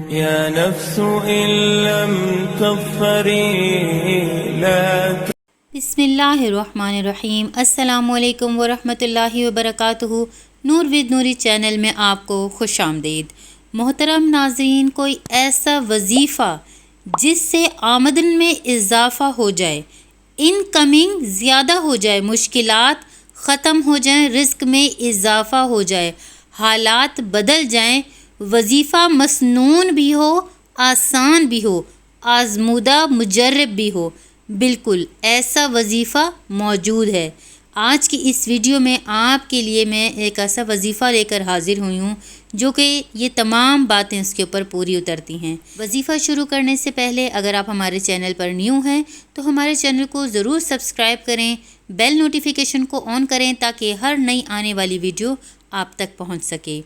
يا نفس إن لم تظفري لا بسم اللہ الرحمن الرحیم۔ السلام علیکم ورحمۃ اللہ وبرکاتہ۔ نور ود نوری چینل میں آپ کو خوش آمدید۔ محترم ناظرین، کوئی ایسا وظیفہ جس سے آمدن میں اضافہ ہو جائے، انکمنگ زیادہ ہو جائے، مشکلات ختم ہو جائیں، رزق میں اضافہ ہو جائے، حالات بدل جائیں، وظیفہ مسنون بھی ہو، آسان بھی ہو، آزمودہ مجرب بھی ہو، بالکل ایسا وظیفہ موجود ہے۔ آج کی اس ویڈیو میں آپ کے لیے میں ایک ایسا وظیفہ لے کر حاضر ہوئی ہوں جو کہ یہ تمام باتیں اس کے اوپر پوری اترتی ہیں۔ وظیفہ شروع کرنے سے پہلے اگر آپ ہمارے چینل پر نیو ہیں تو ہمارے چینل کو ضرور سبسکرائب کریں، بیل نوٹیفیکیشن کو آن کریں تاکہ ہر نئی آنے والی ویڈیو آپ تک پہنچ سکے۔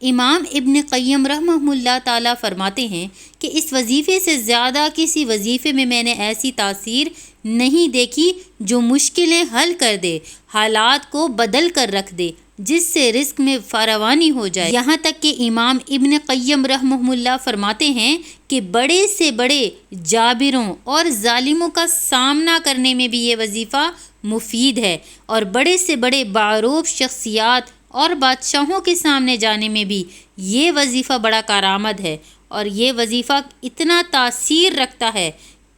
امام ابن قیم رحمہ اللہ تعالیٰ فرماتے ہیں کہ اس وظیفے سے زیادہ کسی وظیفے میں میں نے ایسی تاثیر نہیں دیکھی جو مشکلیں حل کر دے، حالات کو بدل کر رکھ دے، جس سے رزق میں فراوانی ہو جائے۔ یہاں تک کہ امام ابن قیم رحمہ اللہ فرماتے ہیں کہ بڑے سے بڑے جابروں اور ظالموں کا سامنا کرنے میں بھی یہ وظیفہ مفید ہے، اور بڑے سے بڑے باعروف شخصیات اور بادشاہوں کے سامنے جانے میں بھی یہ وظیفہ بڑا کارآمد ہے، اور یہ وظیفہ اتنا تاثیر رکھتا ہے،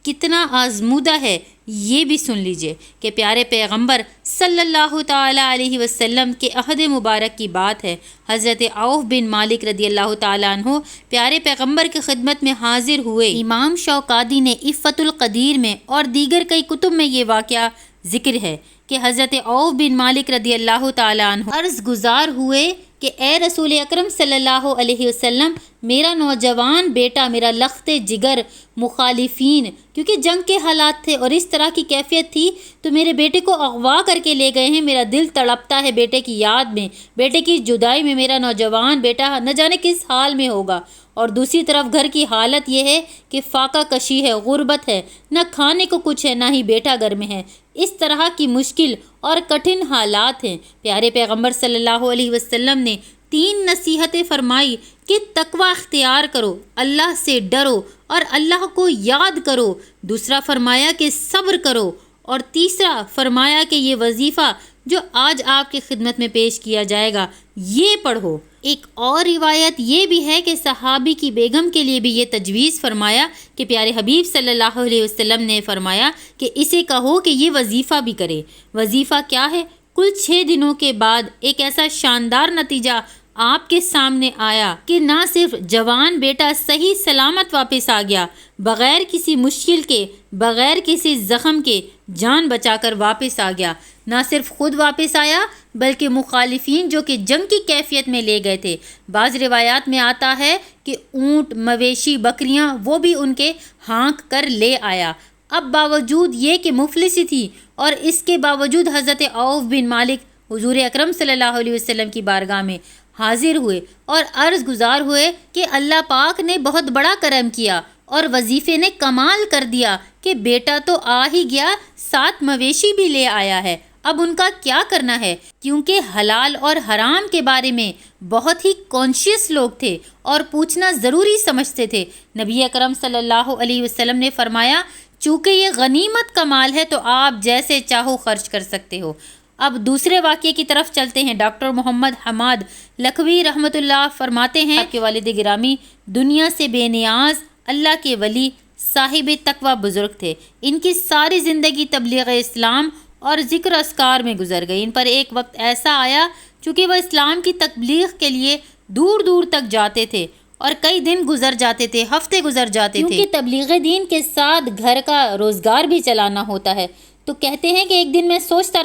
کتنا آزمودہ ہے، یہ بھی سن لیجئے کہ پیارے پیغمبر صلی اللہ تعالیٰ علیہ وسلم کے عہد مبارک کی بات ہے۔ حضرت عوف بن مالک رضی اللہ تعالیٰ عنہ پیارے پیغمبر کی خدمت میں حاضر ہوئے۔ امام شوکانی نے عفت القدیر میں اور دیگر کئی کتب میں یہ واقعہ ذکر ہے کہ حضرت عوف بن مالک رضی اللہ تعالیٰ عنہ عرض گزار ہوئے کہ اے رسول اکرم صلی اللہ علیہ وسلم، میرا نوجوان بیٹا، میرا لخت جگر مخالفین، کیونکہ جنگ کے حالات تھے اور اس طرح کی کیفیت تھی تو میرے بیٹے کو اغوا کر کے لے گئے ہیں۔ میرا دل تڑپتا ہے بیٹے کی یاد میں، بیٹے کی جدائی میں۔ میرا نوجوان بیٹا نہ جانے کس حال میں ہوگا، اور دوسری طرف گھر کی حالت یہ ہے کہ فاقہ کشی ہے، غربت ہے، نہ کھانے کو کچھ ہے، نہ ہی بیٹا گھر میں ہے۔ اس طرح کی مشکل اور کٹھن حالات ہیں۔ پیارے پیغمبر صلی اللہ علیہ وسلم نے 3 نصیحتیں فرمائی کہ تقوی اختیار کرو، اللہ سے ڈرو اور اللہ کو یاد کرو۔ دوسرا فرمایا کہ صبر کرو، اور تیسرا فرمایا کہ یہ وظیفہ جو آج آپ کی خدمت میں پیش کیا جائے گا یہ پڑھو۔ ایک اور روایت یہ بھی ہے کہ صحابی کی بیگم کے لیے بھی یہ تجویز فرمایا کہ پیارے حبیب صلی اللہ علیہ وسلم نے فرمایا کہ اسے کہو کہ یہ وظیفہ بھی کرے۔ وظیفہ کیا ہے؟ کل 6 دنوں کے بعد ایک ایسا شاندار نتیجہ آپ کے سامنے آیا کہ نہ صرف جوان بیٹا صحیح سلامت واپس آ گیا، بغیر کسی مشکل کے، بغیر کسی زخم کے جان بچا کر واپس آ گیا، نہ صرف خود واپس آیا بلکہ مخالفین جو کہ جنگ کی کیفیت میں لے گئے تھے، بعض روایات میں آتا ہے کہ اونٹ، مویشی، بکریاں وہ بھی ان کے ہانک کر لے آیا۔ اب باوجود یہ کہ مفلسی تھی، اور اس کے باوجود حضرت عوف بن مالک حضور اکرم صلی اللہ علیہ وسلم کی بارگاہ میں حاضر ہوئے اور عرض گزار ہوئے کہ اللہ پاک نے بہت بڑا کرم کیا اور وظیفے نے کمال کر دیا کہ بیٹا تو آ ہی گیا، 7 مویشی بھی لے آیا ہے، اب ان کا کیا کرنا ہے؟ کیونکہ حلال اور حرام کے بارے میں بہت ہی کانشیس لوگ تھے اور پوچھنا ضروری سمجھتے تھے۔ نبی اکرم صلی اللہ علیہ وسلم نے فرمایا چونکہ یہ غنیمت کا مال ہے تو آپ جیسے چاہو خرچ کر سکتے ہو۔ اب دوسرے واقعے کی طرف چلتے ہیں۔ ڈاکٹر محمد حماد لکھوی رحمۃ اللہ فرماتے ہیں کہ والد گرامی دنیا سے بے نیاز، اللہ کے ولی، صاحب تقوی بزرگ تھے۔ ان کی ساری زندگی تبلیغ اسلام اور ذکر اذکار میں گزر گئی۔ ان پر ایک وقت ایسا آیا چونکہ وہ اسلام کی تبلیغ کے لیے دور دور تک جاتے تھے اور کئی دن گزر جاتے تھے، ہفتے گزر جاتے تھے، کیونکہ تبلیغ دین کے ساتھ گھر کا روزگار بھی چلانا ہوتا ہے۔ تو کہتے ہیں کہ ایک دن میں سوچتا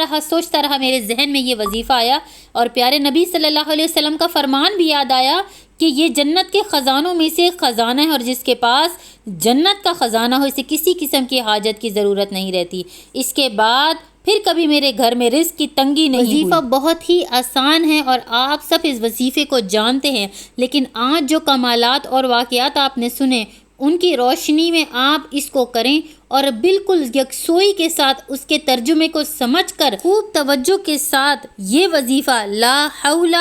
رہا میرے ذہن میں یہ وظیفہ آیا، اور پیارے نبی صلی اللہ علیہ وسلم کا فرمان بھی یاد آیا کہ یہ جنت کے خزانوں میں سے خزانہ ہے، اور جس کے پاس جنت کا خزانہ ہو اسے کسی قسم کی حاجت کی ضرورت نہیں رہتی۔ اس کے بعد پھر کبھی میرے گھر میں رزق کی تنگی نہیں ہوئی۔ وظیفہ بہت ہی آسان ہے اور آپ سب اس وظیفے کو جانتے ہیں، لیکن آج جو کمالات اور واقعات آپ نے سنے ان کی روشنی میں آپ اس کو کریں اور بالکل یکسوئی کے ساتھ اس کے ترجمے کو سمجھ کر خوب توجہ کے ساتھ یہ وظیفہ لا حول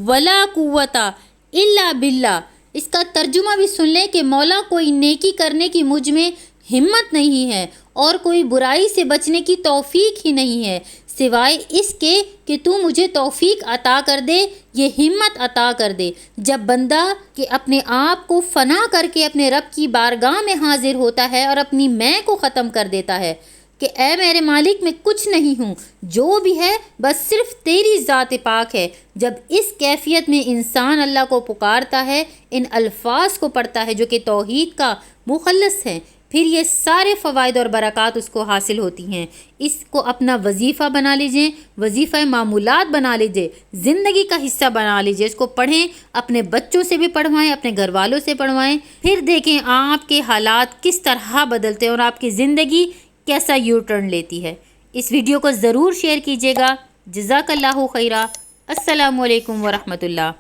ولا قوت الا باللہ اس کا ترجمہ بھی سن لیں کہ مولا کوئی نیکی کرنے کی مجھ میں ہمت نہیں ہے اور کوئی برائی سے بچنے کی توفیق ہی نہیں ہے سوائے اس کے کہ تو مجھے توفیق عطا کر دے، یہ ہمت عطا کر دے۔ جب بندہ کہ اپنے آپ کو فنا کر کے اپنے رب کی بارگاہ میں حاضر ہوتا ہے اور اپنی میں کو ختم کر دیتا ہے کہ اے میرے مالک میں کچھ نہیں ہوں، جو بھی ہے بس صرف تیری ذات پاک ہے، جب اس کیفیت میں انسان اللہ کو پکارتا ہے، ان الفاظ کو پڑھتا ہے جو کہ توحید کا مخلص ہے، پھر یہ سارے فوائد اور برکات اس کو حاصل ہوتی ہیں۔ اس کو اپنا وظیفہ بنا لیجئے، وظیفہ معمولات بنا لیجئے، زندگی کا حصہ بنا لیجئے، اس کو پڑھیں، اپنے بچوں سے بھی پڑھوائیں، اپنے گھر والوں سے پڑھوائیں، پھر دیکھیں آپ کے حالات کس طرح بدلتے ہیں اور آپ کی زندگی کیسا یو ٹرن لیتی ہے۔ اس ویڈیو کو ضرور شیئر کیجیے گا۔ جزاک اللہ خیرہ۔ السلام علیکم ورحمۃ اللہ۔